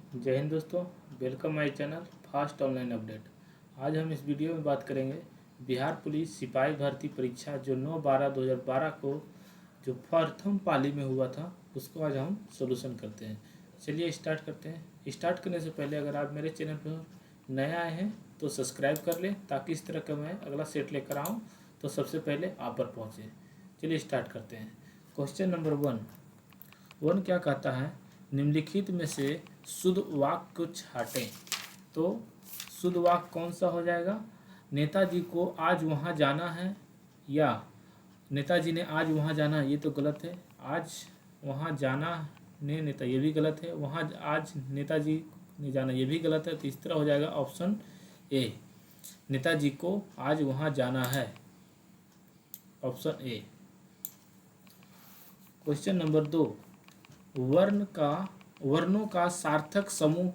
जय हिंद दोस्तों। Welcome my channel fast online update. आज हम इस वीडियो में बात करेंगे बिहार पुलिस सिपाही भर्ती परीक्षा जो 9/12/2012 को जो प्रथम पाली में हुआ था उसको आज हम सोल्यूशन करते हैं। चलिए स्टार्ट करते हैं। स्टार्ट करने से पहले अगर आप मेरे चैनल पर नए आए हैं तो सब्सक्राइब कर लें ताकि इस तरह का मैं अगला सेट लेकर आऊँ तो सबसे पहले आप पर पहुँचे। चलिए स्टार्ट करते हैं। क्वेश्चन नंबर 1 क्या कहता है, निम्नलिखित में से शुद्ध वाक्य को छाटें। तो शुद्ध वाक्य कौन सा हो जाएगा? नेताजी को आज वहाँ जाना है, या नेताजी ने आज वहाँ जाना है, ये तो गलत है। आज वहाँ जाना ने नेता, ये भी गलत है। वहाँ आज नेताजी ने जाना, ये भी गलत है। तो इस तरह हो जाएगा ऑप्शन ए, नेताजी को आज वहाँ जाना है, ऑप्शन ए। क्वेश्चन नंबर 2, वर्णों का सार्थक समूह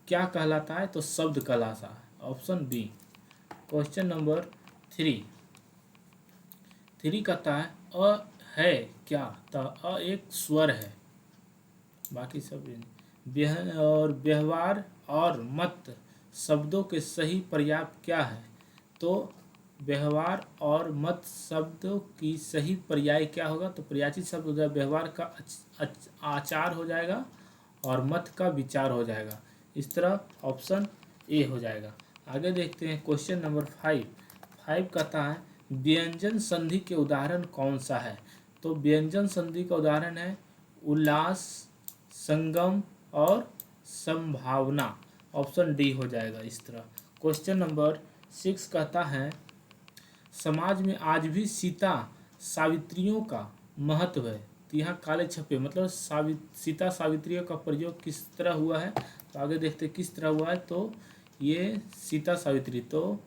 क्या कहलाता है? तो शब्द कहलाता है, ऑप्शन बी। क्वेश्चन नंबर 3 कहता है अ है क्या? तो अ एक स्वर है, बाकी सब और व्यवहार और मत शब्दों के सही पर्याय क्या है? तो व्यवहार और मत शब्दों की सही पर्याय क्या होगा? तो पर्यायवाची शब्द हो जाएगा, व्यवहार का आचार हो जाएगा और मत का विचार हो जाएगा। इस तरह ऑप्शन ए हो जाएगा। आगे देखते हैं क्वेश्चन नंबर 5 कहता है व्यंजन संधि के उदाहरण कौन सा है? तो व्यंजन संधि का उदाहरण है उल्लास, संगम और संभावना, ऑप्शन डी हो जाएगा। इस तरह क्वेश्चन नंबर 6 कहता है समाज में आज भी सीता सावित्रियों का महत्व है। तो यहाँ काले छप्पे मतलब सीता सावित्रियों का प्रयोग किस तरह हुआ है? तो आगे देखते हैं किस तरह हुआ है। तो ये सीता सावित्री तो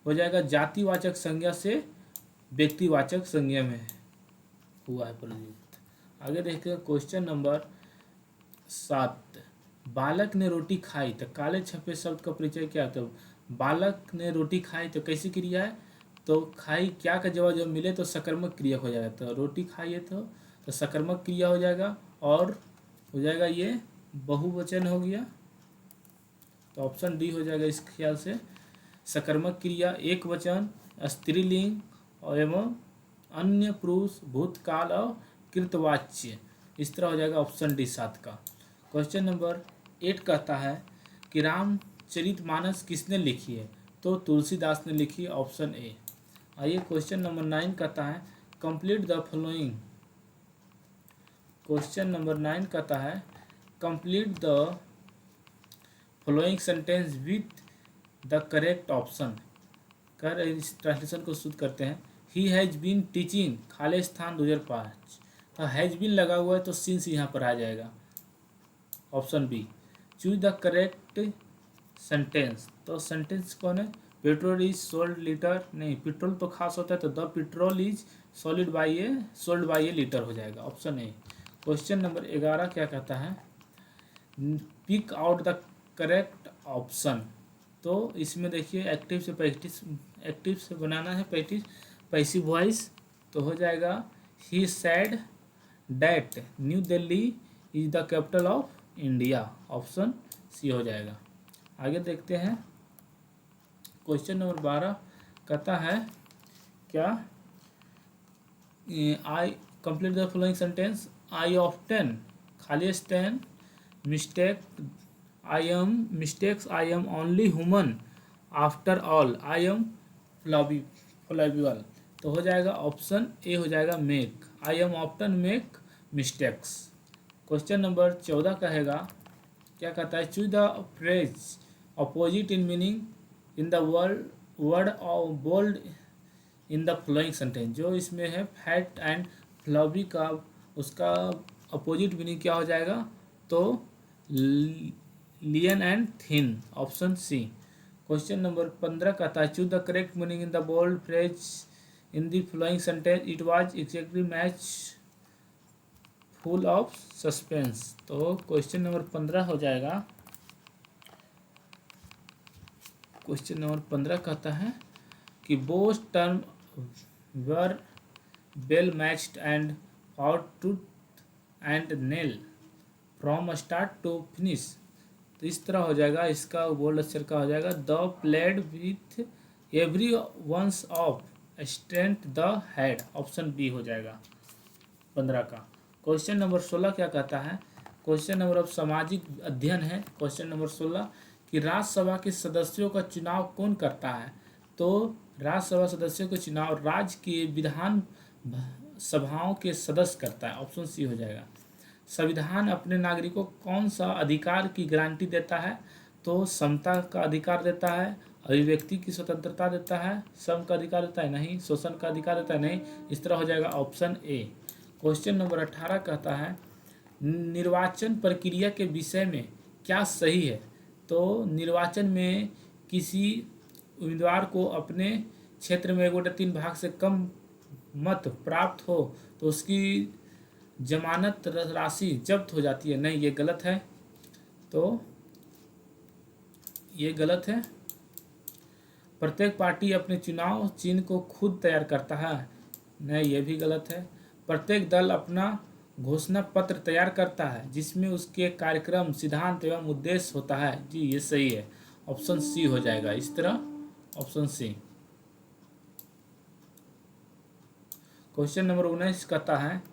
हो जाएगा जातिवाचक संज्ञा से व्यक्तिवाचक संज्ञा में हुआ है प्रयुक्त। आगे देखते हैं क्वेश्चन नंबर 7, बालक ने रोटी खाई। तो काले छपे शब्द का परिचय क्या होता है? बालक ने रोटी खाई तो कैसी क्रिया है? तो खाई क्या का जब मिले तो सकर्मक क्रिया हो जाएगा। तो रोटी खाइए तो सकर्मक क्रिया हो जाएगा और हो जाएगा ये बहुवचन हो गया। तो ऑप्शन डी हो जाएगा इस ख्याल से। सकर्मक क्रिया एक वचन, स्त्रीलिंग और एवं अन्य पुरुष, भूतकाल और कृतवाच्य, इस तरह हो जाएगा ऑप्शन डी 7 का। क्वेश्चन नंबर 8 कहता है कि रामचरितमानस किसने लिखी है? तो तुलसीदास ने लिखी है, ऑप्शन ए। आइए क्वेश्चन नंबर 9 कहता है complete the following. Question number 9 कहता है complete the following sentence with the correct option. कर इस ट्रांसलेशन को शुद्ध करते हैं। ही हैज़ बीन टीचिंग खालिस्तान 2005। तो हैज़ बीन लगा हुआ है तो सिंस यहाँ पर आ जाएगा, option B. Choose the correct sentence. तो सेंटेंस कौन है? पेट्रोल इज सोल्ड लीटर, नहीं पेट्रोल तो खास होता है तो the petrol is sold by a litre हो जाएगा, ऑप्शन ए। क्वेश्चन नंबर 11 क्या कहता है pick out the correct option. तो इसमें देखिए एक्टिव से बनाना है पैसिव वॉइस। तो हो जाएगा he said that new Delhi is the capital of India, option C हो जाएगा। आगे देखते हैं क्वेश्चन नंबर 12 कहता है क्या I complete the following sentence. I often खालिस्तान mistakes I am only human after all I am fallible. तो हो जाएगा ऑप्शन ए हो जाएगा make. I am often make mistakes. Question number 14 कहेगा क्या कहता है choose the phrase opposite in meaning in the word of bold in the following sentence. जो इसमें है फैट एंड फ्लॉबी का उसका अपोजिट मीनिंग क्या हो जाएगा? तो lean and thin, option C. Question number 15 कहता है choose the correct meaning in the bold phrase in the following sentence it was exactly match full of suspense. तो क्वेश्चन नंबर 15 हो जाएगा। क्वेश्चन नंबर 15 कहता है कि both term were well matched and fought tooth and nail from start to finish. तो इस तरह हो जाएगा, इसका बोल्ड अक्षर का हो जाएगा the played with every ones of strength the head, option B हो जाएगा 15 का। क्वेश्चन नंबर 16 क्या कहता है, क्वेश्चन नंबर अब सामाजिक अध्ययन है। क्वेश्चन नंबर 16 कि राज्यसभा के सदस्यों का चुनाव कौन करता है, तो राज्यसभा सदस्यों का चुनाव राज्य के विधान सभाओं के सदस्य करता है, ऑप्शन सी हो जाएगा। संविधान अपने नागरिकों को कौन सा अधिकार की गारंटी देता है, तो समता का अधिकार देता है, अभिव्यक्ति की स्वतंत्रता देता है, श्रम का अधिकार देता है नहीं, शोषण का अधिकार देता है नहीं, इस तरह हो जाएगा ऑप्शन ए। क्वेश्चन नंबर 18 कहता है निर्वाचन प्रक्रिया के विषय में क्या सही है, तो निर्वाचन में किसी उम्मीदवार को अपने क्षेत्र में 1/3 भाग से कम मत प्राप्त हो तो उसकी जमानत राशि जब्त हो जाती है, नहीं ये गलत है, तो ये गलत है। प्रत्येक पार्टी अपने चुनाव चिन्ह को खुद तैयार करता है, नहीं ये भी गलत है। प्रत्येक दल अपना घोषणा पत्र तैयार करता है जिसमें उसके कार्यक्रम सिद्धांत एवं उद्देश्य होता है, जी ये सही है, ऑप्शन सी हो जाएगा इस तरह, ऑप्शन सी। क्वेश्चन नंबर 19 कहता है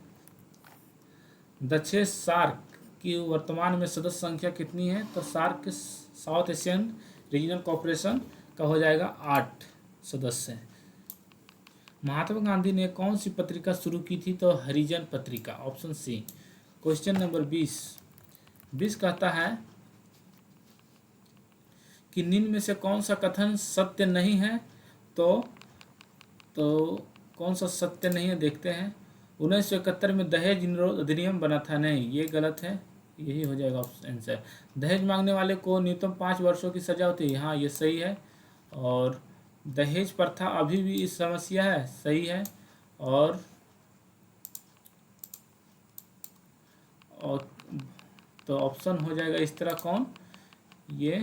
दक्षिण सार्क की वर्तमान में सदस्य संख्या कितनी है, तो सार्क के साउथ एशियन रीजनल कॉर्पोरेशन का हो जाएगा 8 सदस्य हैं। महात्मा गांधी ने कौन सी पत्रिका शुरू की थी, तो हरिजन पत्रिका, ऑप्शन सी। क्वेश्चन नंबर 20 कहता है कि निम्न में से कौन सा कथन सत्य नहीं है, तो कौन सा सत्य नहीं है देखते हैं। 1971 में दहेज निरोध अधिनियम बना था, नहीं ये गलत है, यही हो जाएगा ऑप्शन आंसर। दहेज मांगने वाले को न्यूनतम 5 वर्षों की सजा होती है, हाँ ये सही है। और दहेज प्रथा अभी भी इस समस्या है, सही है। और तो ऑप्शन हो जाएगा इस तरह कौन, ये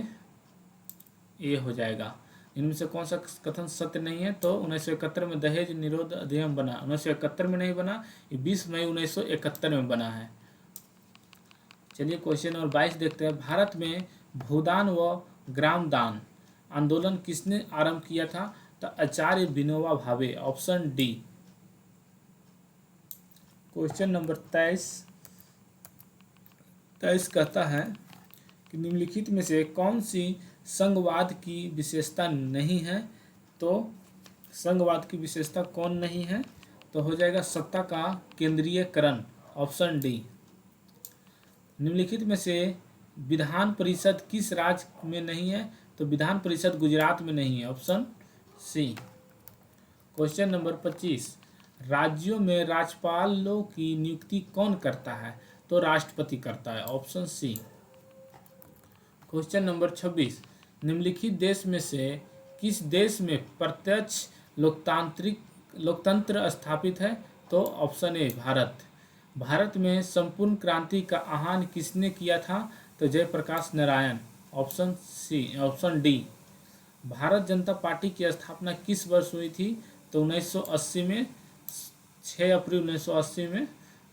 हो जाएगा। इनमें से कौन सा कथन सत्य नहीं है, तो 1971 में दहेज निरोध अधिनियम बना, 1971 में नहीं बना, ये 20 मई 1971 में बना है। चलिए क्वेश्चन नंबर 22 देखते हैं। भारत में भूदान व ग्रामदान आंदोलन किसने आरंभ किया था, तो आचार्य Vinoba Bhave, option D. Question number 23 कहता है कि निम्नलिखित में से कौन सी संघवाद की विशेषता नहीं है, तो संघवाद की विशेषता कौन नहीं है, तो हो जाएगा सत्ता का केंद्रीयकरण, ऑप्शन डी। निम्नलिखित में से विधान परिषद किस राज्य में नहीं है, तो विधान परिषद गुजरात में नहीं है, ऑप्शन सी। क्वेश्चन नंबर 25 राज्यों में राज्यपालों की नियुक्ति कौन करता है, तो राष्ट्रपति करता है, ऑप्शन सी। क्वेश्चन नंबर 26 निम्नलिखित देश में से किस देश में प्रत्यक्ष लोकतंत्र स्थापित है, तो ऑप्शन ए भारत। भारत में संपूर्ण क्रांति का आह्वान किसने किया था, तो Jayaprakash Narayan, option C, option D. Bharat Janata Party की स्थापना किस वर्ष हुई थी, तो 1980 में, 6 अप्रैल 1980 में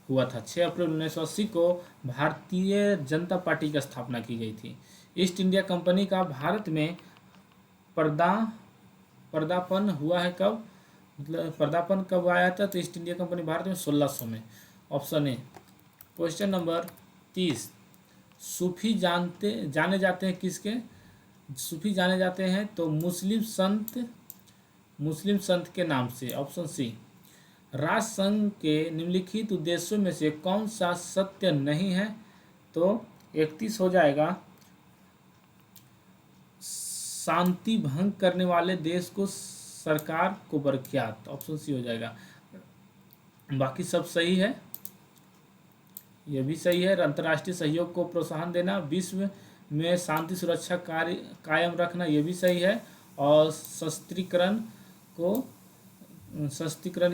हुआ था। 6 अप्रैल 1980 को भारतीय जनता पार्टी की स्थापना की गई थी। ईस्ट इंडिया कंपनी का भारत में पर्दापण हुआ है कब, मतलब पर्दापण कब आया था, तो ईस्ट इंडिया कंपनी भारत में 1600 में, ऑप्शन ए। क्वेश्चन नंबर 30 सूफी जाने जाते हैं किसके, सूफी जाने जाते हैं तो मुस्लिम संत के नाम से, ऑप्शन सी। राष्ट्रसंघ के निम्नलिखित उद्देश्यों में से कौन सा सत्य नहीं है, तो 31 हो जाएगा शांति भंग करने वाले देश को सरकार को बरख्यात, ऑप्शन सी हो जाएगा। बाकी सब सही है, यह भी सही है। अंतर्राष्ट्रीय सहयोग को प्रोत्साहन देना, विश्व में शांति सुरक्षा कार्य कायम रखना, यह भी सही है। और सशस्त्रीकरण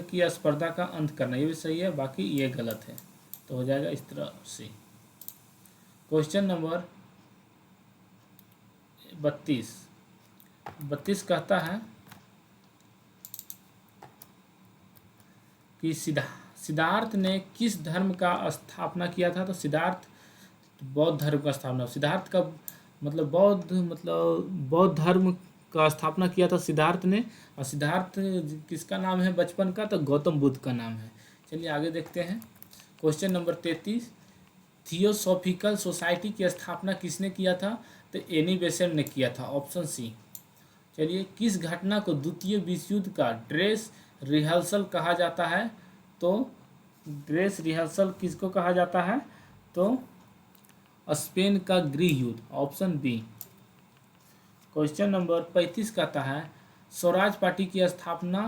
की स्पर्धा का अंत करना, ये भी सही है। बाकी ये गलत है, तो हो जाएगा इस तरह से। क्वेश्चन नंबर 32 कहता है कि सिद्धार्थ ने किस धर्म का स्थापना किया था, तो सिद्धार्थ बौद्ध धर्म का स्थापना। सिद्धार्थ का मतलब बौद्ध धर्म का स्थापना किया था सिद्धार्थ ने। और सिद्धार्थ किसका नाम है बचपन का? तो गौतम बुद्ध का नाम है। चलिए आगे देखते हैं। क्वेश्चन नंबर 33, थियोसॉफिकल सोसाइटी की स्थापना किसने किया था? तो एनी बेसेंट ने किया था, ऑप्शन सी। चलिए, किस घटना को द्वितीय विश्व युद्ध का ड्रेस रिहर्सल कहा जाता है? तो ड्रेस रिहर्सल किसको कहा जाता है? तो स्पेन का गृह युद्ध, ऑप्शन बी। क्वेश्चन नंबर 35 कहता है स्वराज पार्टी की स्थापना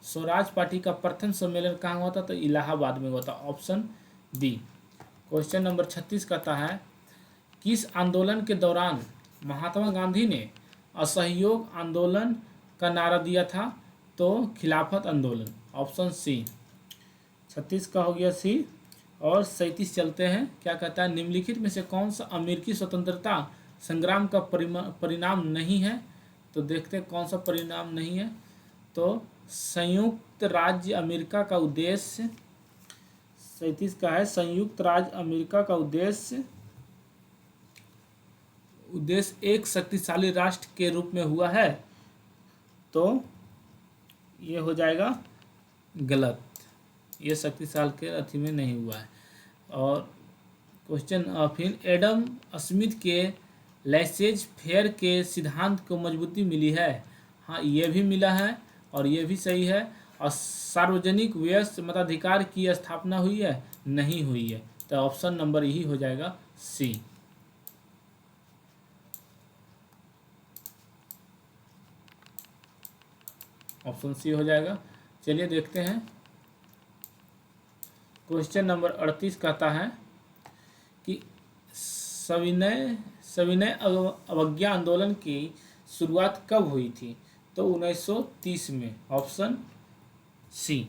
स्वराज पार्टी का प्रथम सम्मेलन कहाँ हुआ था? तो इलाहाबाद में हुआ था, ऑप्शन बी। क्वेश्चन नंबर 36 कहता है किस आंदोलन के दौरान महात्मा गांधी ने असहयोग आंदोलन का नारा दिया था? तो खिलाफत आंदोलन, ऑप्शन सी। 36 का हो गया सी। और 37 चलते हैं। क्या कहता है निम्नलिखित में से कौन सा अमेरिकी स्वतंत्रता संग्राम का परिणाम नहीं है? तो देखते हैं कौन सा परिणाम नहीं है। तो संयुक्त राज्य अमेरिका का उद्देश्य, 37 का है संयुक्त राज्य अमेरिका का उद्देश्य एक शक्तिशाली राष्ट्र के रूप में हुआ है। तो ये हो जाएगा गलत, ये शक्तिशाली के अर्थी में नहीं हुआ है। और क्वेश्चन फिर एडम स्मिथ के लैसेज फेयर के सिद्धांत को मजबूती मिली है? हाँ, ये भी मिला है और ये भी सही है। और सार्वजनिक व्यस्त मताधिकार की स्थापना हुई है? नहीं हुई है। तो ऑप्शन नंबर यही हो जाएगा सी। ऑप्शन सी हो जाएगा। चलिए देखते हैं। क्वेश्चन नंबर 38 कहता है कि सविनय अवज्ञा आंदोलन की शुरुआत कब हुई थी? तो 1930 में, ऑप्शन सी।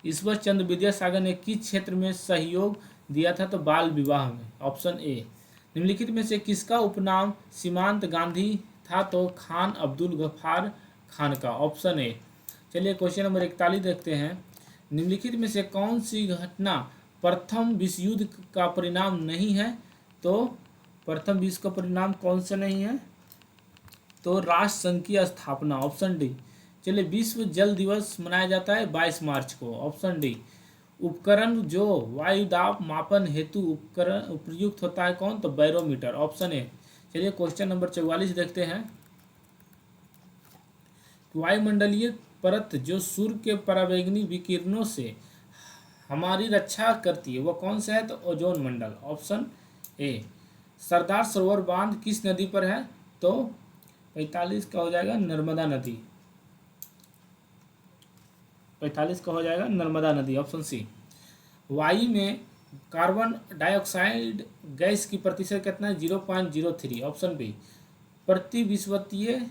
ईश्वर चंद्र विद्यासागर ने किस क्षेत्र में सहयोग दिया था? तो बाल विवाह में, ऑप्शन ए। निम्नलिखित में से किसका उपनाम सीमांत गांधी था? तो खान अब्दुल गफ्फार खान का, ऑप्शन ए। चलिए क्वेश्चन नंबर 41 देखते हैं। निम्नलिखित में से कौन सी घटना प्रथम विश्व युद्ध का परिणाम नहीं है? तो प्रथम विश्व का परिणाम कौन सा नहीं है? तो राष्ट्र संघ की स्थापना, ऑप्शन डी। चलिए, विश्व जल दिवस मनाया जाता है 22 मार्च को, ऑप्शन डी। उपकरण जो वायु दाब मापन हेतु उपकरण उपयुक्त होता है कौन? तो बैरोमीटर, ऑप्शन ए। चलिए क्वेश्चन नंबर 44 देखते हैं। वायुमंडलीय परत जो सूर्य के पराबैंगनी विकिरणों से हमारी रक्षा करती है वो कौन सा है? तो ozone Mandal, option A. Sardar Sarovar बांध किस नदी पर है? तो 45 का हो जाएगा नर्मदा नदी, 45 का हो जाएगा नर्मदा नदी, ऑप्शन सी। वायु में कार्बन डाइऑक्साइड गैस की प्रतिशत कितना है? 0.03, ऑप्शन बी। प्रतिविश्वतीय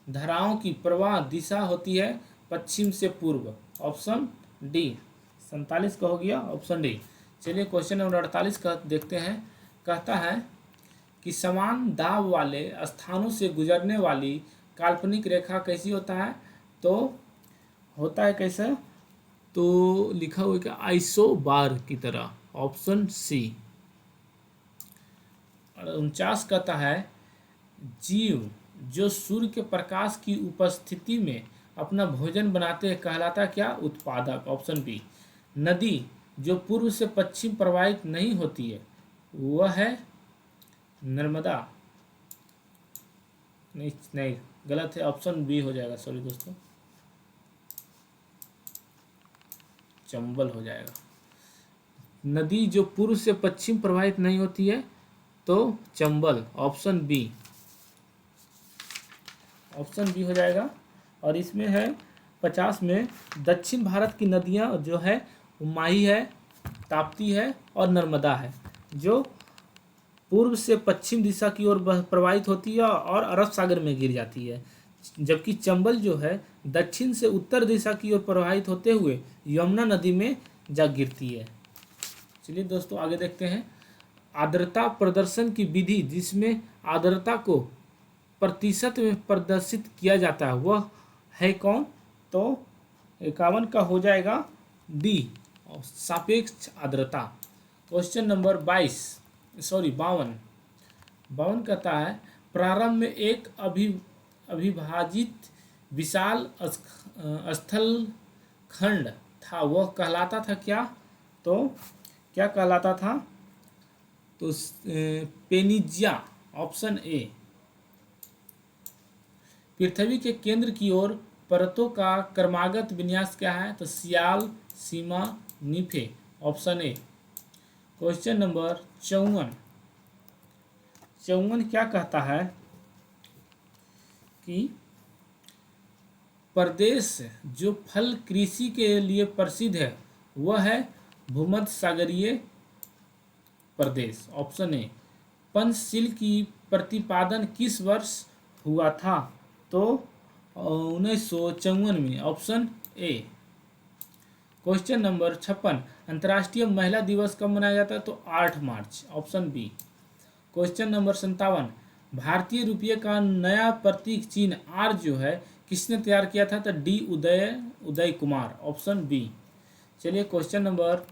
धाराओं की प्रवाह दिशा होती है पश्चिम से पूर्व, ऑप्शन डी। 47 का हो गया, ऑप्शन डी। चलिए क्वेश्चन नंबर 48 का देखते हैं। कहता है कि समान दाब वाले स्थानों से गुजरने वाली काल्पनिक रेखा कैसी होता है? तो होता है कैसा? तो लिखा हुआ है कि आइसोबार की तरह, ऑप्शन सी। 49 कहता है जीव जो सूर्य के प्रकाश की उपस्थिति में अपना भोजन बनाते हैं कहलाता क्या? उत्पादक, ऑप्शन बी। नदी जो पूर्व से पश्चिम प्रवाहित नहीं होती है वह है नर्मदा, नहीं गलत है, ऑप्शन बी हो जाएगा, सॉरी दोस्तों, चंबल हो जाएगा। नदी जो पूर्व से पश्चिम प्रवाहित नहीं होती है तो Chambal, option B, option B हो जाएगा। और इसमें है 50 में दक्षिण भारत की नदियां जो है माही है, ताप्ती है और नर्मदा है, जो पूर्व से पश्चिम दिशा की ओर प्रवाहित होती है और अरब सागर में गिर जाती है। जबकि चंबल जो है दक्षिण से उत्तर दिशा की ओर प्रवाहित होते हुए यमुना नदी में जा गिरती है। चलिए दोस्तों आगे देखते हैं। आर्द्रता प्रदर्शन की विधि जिसमें आर्द्रता को प्रतिशत में प्रदर्शित किया जाता है वह है कौन? तो 51 का हो जाएगा डी, सापेक्ष आर्द्रता। क्वेश्चन नंबर 52 52 कहता है प्रारंभ में एक अविभाजित विशाल स्थल खंड था, वह कहलाता था क्या? तो क्या कहलाता था? तो पेनिजिया, ऑप्शन ए। पृथ्वी के केंद्र की ओर परतों का क्रमागत विन्यास क्या है? तो सियाल, सीमा, निफे, ऑप्शन ए। क्वेश्चन नंबर 54 क्या कहता है कि प्रदेश जो फल कृषि के लिए प्रसिद्ध है वह है भूमध्य सागरीय प्रदेश, ऑप्शन ए। पंचशील की प्रतिपादन किस वर्ष हुआ था? तो 1954 में, ऑप्शन ए। क्वेश्चन नंबर 56 अंतर्राष्ट्रीय महिला दिवस कब मनाया जाता है? तो 8 मार्च, ऑप्शन बी। क्वेश्चन नंबर 57 भारतीय रुपये का नया प्रतीक चिन्ह आर जो है किसने तैयार किया था? तो D Uday Kumar, option B. चलिए क्वेश्चन नंबर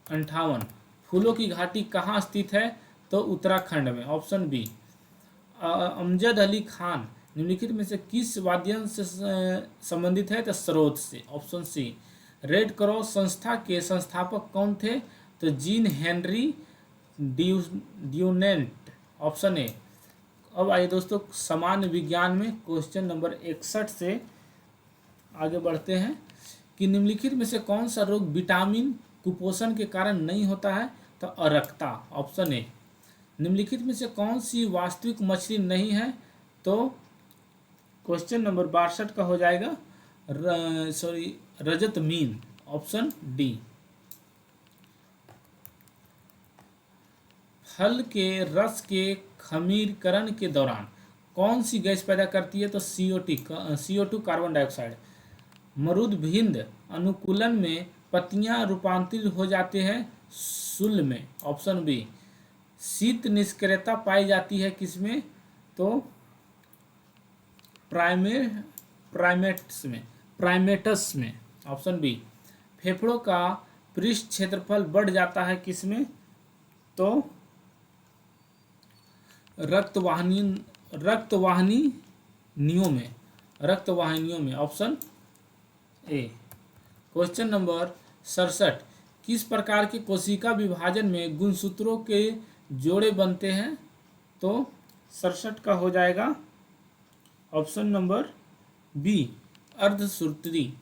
58 फूलों की घाटी कहाँ स्थित है? तो उत्तराखंड में, ऑप्शन बी। अमजद अली खान निम्नलिखित में से किस वाद्ययंत्र से संबंधित है? तो सरोद से, ऑप्शन सी। रेड क्रॉस संस्था के संस्थापक कौन थे? तो gene Henry Dunant, option A. अब आइए दोस्तों सामान्य विज्ञान में क्वेश्चन नंबर 61 से आगे बढ़ते हैं कि निम्नलिखित में से कौन सा रोग विटामिन कुपोषण के कारण नहीं होता है? तो अरक्ता, ऑप्शन ए। निम्नलिखित में से कौन सी वास्तविक मछली नहीं है? तो क्वेश्चन नंबर 62 का हो जाएगा रजत मीन, ऑप्शन डी। फल के रस के खमीरकरण के दौरान कौन सी गैस पैदा करती है? तो CO2 कार्बन डाइऑक्साइड। मरुदभिंद अनुकूलन में पत्तियां रूपांतरित हो जाते हैं शूल में, ऑप्शन बी। शीत निष्क्रियता पाई जाती है किसमें? तो प्राइमेटस में, ऑप्शन बी। फेफड़ों का पृष्ठ क्षेत्रफल बढ़ जाता है किसमें? तो रक्तवाहिनियों में, ऑप्शन ए। क्वेश्चन नंबर 67 किस प्रकार के कोशिका विभाजन में गुणसूत्रों के जोड़े बनते हैं? तो 67 का हो जाएगा ऑप्शन नंबर बी, अर्धसूत्री।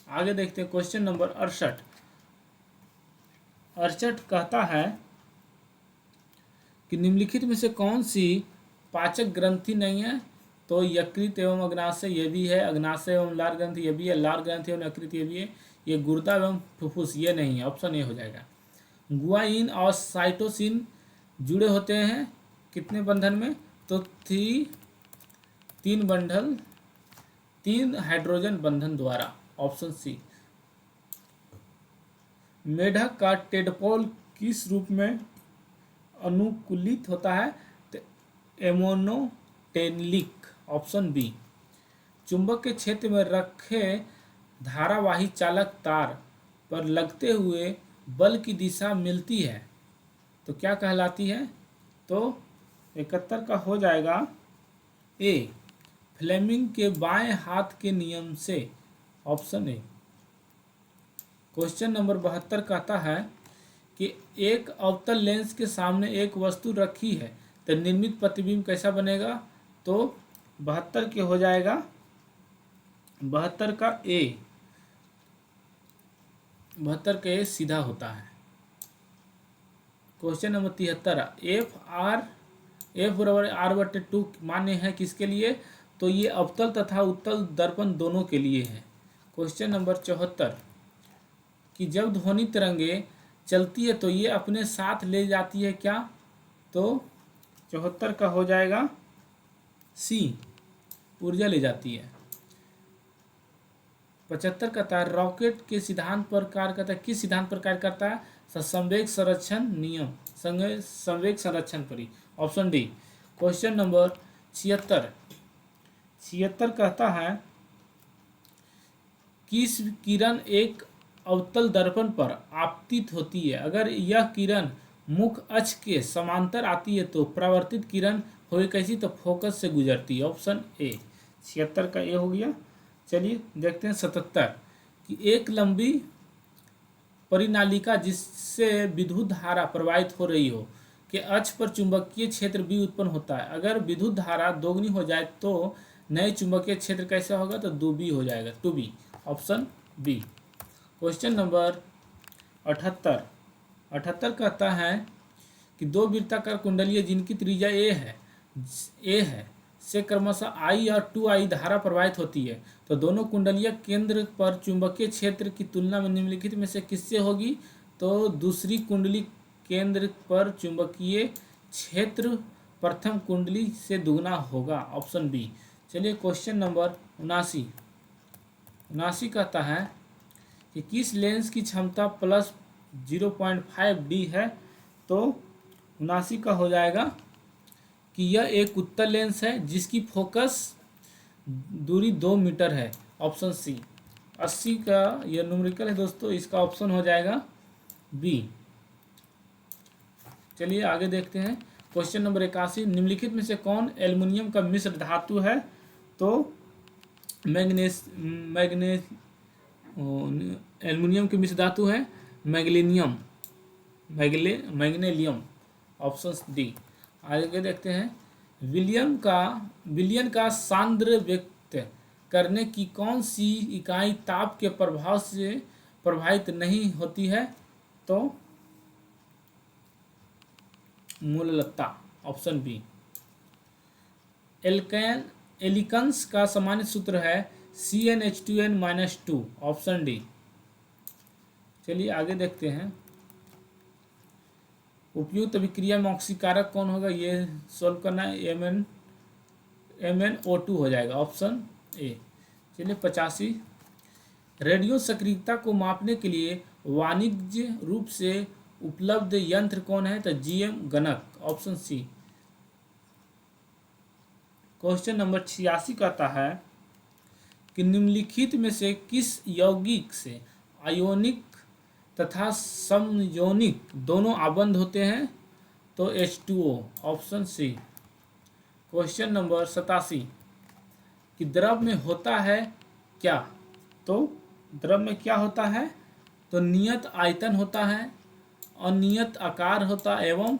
आगे देखते हैं क्वेश्चन नंबर 68 कहता है कि निम्नलिखित में से कौन सी पाचक ग्रंथि नहीं है? तो यकृत एवं अग्नाशय ये भी है, अग्नाशय एवं लार ग्रंथि ये भी है, लार ग्रंथि एवं यकृत ये भी है, ये गुर्दा एवं फुफ्फुस ये नहीं है, ऑप्शन ए हो जाएगा। गुआइन और साइटोसिन जुड़े होते हैं कितने बंधन में? तो 3 हाइड्रोजन बंधन द्वारा, ऑप्शन सी। मेढक का टेडपोल किस रूप में अनुकूलित होता है? तो एमोनोटेनिक, ऑप्शन बी। चुंबक के क्षेत्र में रखे धारावाही चालक तार पर लगते हुए बल की दिशा मिलती है तो क्या कहलाती है? तो 71 का हो जाएगा ए, फ्लेमिंग के बाएं हाथ के नियम से, ऑप्शन ए। क्वेश्चन नंबर 72 कहता है कि एक अवतल लेंस के सामने एक वस्तु रखी है तो निर्मित प्रतिबिंब कैसा बनेगा? तो 72 के हो जाएगा 72 का ए, 72 का ए सीधा होता है। क्वेश्चन नंबर 73 F बराबर R/2 मान्य है किसके लिए? तो ये अवतल तथा उत्तल दर्पण दोनों के लिए है। क्वेश्चन नंबर 74 कि जब ध्वनि तरंगे चलती है तो ये अपने साथ ले जाती है क्या? तो 74 का हो जाएगा सी, ऊर्जा ले जाती है। 75 कहता है रॉकेट के सिद्धांत पर कार्य करता है, किस सिद्धांत पर कार्य करता है? संवेग संरक्षण नियम, संवेग संरक्षण पर ही, ऑप्शन डी। क्वेश्चन नंबर 76 कहता है किस किरण एक अवतल दर्पण पर आपतित होती है? अगर यह किरण मुख्य अक्ष के समांतर आती है तो परावर्तित किरण होगी कैसी, तो फोकस से गुजरती है। Option A. 76 का ए हो गया। चलिए देखते हैं 77 कि एक लंबी परिनालिका जिससे विद्युत धारा प्रवाहित हो रही हो के अक्ष पर चुंबकीय क्षेत्र भी उत्पन्न होता है। अगर विद्युत धारा दोगुनी हो जाए तो नए चुंबकीय क्षेत्र कैसा होगा, तो 2b हो जाएगा, 2b। Option B. Question number 78 कहता है कि दो वृत्ताकार कुंडली जिनकी त्रिज्या ए है से क्रमशः I और 2I धारा प्रवाहित होती है, तो दोनों कुंडलियां केंद्र पर चुंबकीय क्षेत्र की तुलना में निम्नलिखित में से किससे होगी, तो दूसरी कुंडली केंद्र पर चुंबकीय क्षेत्र प्रथम कुंडली से दुगना होगा। Option B. चलिए क्वेश्चन नंबर 79 कहता है कि किस लेंस की क्षमता प्लस 0.5D है, तो 79 का हो जाएगा कि यह एक उत्तल लेंस है जिसकी फोकस दूरी 2 मीटर है। Option C. 80 का यह न्यूमेरिकल है दोस्तों, इसका ऑप्शन हो जाएगा बी। चलिए आगे देखते हैं क्वेश्चन नंबर 81 निम्नलिखित में से कौन एल्युमिनियम का मिश्र धातु है, तो एल्युमिनियम की मिश्र धातु है मैग्नीशियम। Option D. आगे देखते हैं विलियन का सांद्र व्यक्त करने की कौन सी इकाई ताप के प्रभाव से प्रभावित नहीं होती है, तो मूललता। Option B. एलिकन्स का सामान्य सूत्र है CnH2n-2। Option D. चलिए आगे देखते हैं उपयुक्त अभिक्रिया में ऑक्सीकारक कौन होगा, ये सॉल्व करना है। MnO2 हो जाएगा। ऑप्शन ए। चलिए 85 रेडियो सक्रियता को मापने के लिए वाणिज्य रूप से उपलब्ध यंत्र कौन है, तो GM गणक। Option C. क्वेश्चन नंबर 86 कहता है कि निम्नलिखित में से किस यौगिक से आयोनिक तथा समयोनिक दोनों आबंध होते हैं, तो H2O। Option C. Question number 87 कि द्रव में होता है क्या, तो द्रव में क्या होता है, तो नियत आयतन होता है, अनियत आकार होता है एवं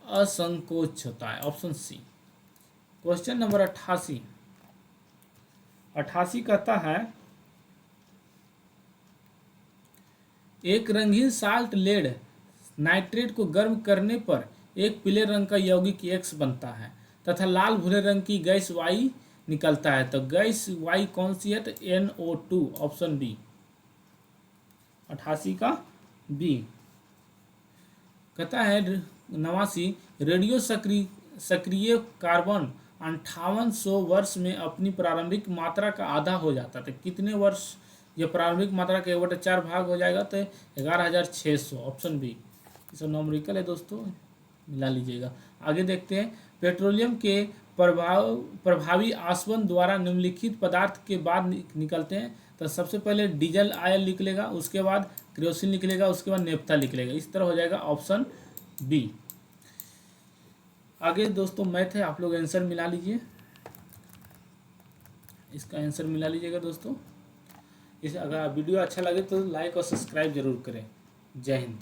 असंकोच होता है। Option C. क्वेश्चन नंबर 88 कहता है एक रंगीन साल्ट लेड नाइट्रेट को गर्म करने पर एक पीले रंग का यौगिक X बनता है तथा लाल भूरे रंग की गैस Y निकलता है, तो गैस Y कौन सी है, तो NO2। Option B. 88 का बी। कहता है 89 रेडियो सक्रिय कार्बन 5800 वर्ष में अपनी प्रारंभिक मात्रा का आधा हो जाता है, कितने वर्ष यह प्रारंभिक मात्रा के 1/4 भाग हो जाएगा, तो 11600। Option B. इसका न्यूमेरिकल है दोस्तों, मिला लीजिएगा। आगे देखते हैं पेट्रोलियम के प्रभावी आसवन द्वारा निम्नलिखित पदार्थ के बाद निकलते हैं, तो सबसे पहले डीजल ऑयल निकलेगा, उसके बाद केरोसिन निकलेगा, उसके बाद नेफ्था निकलेगा। इस तरह हो जाएगा ऑप्शन बी। आगे दोस्तों मैथ है, आप लोग आंसर मिला लीजिए, इसका आंसर मिला लीजिएगा दोस्तों। इस अगर वीडियो अच्छा लगे तो लाइक और सब्सक्राइब जरूर करें। जय हिंद।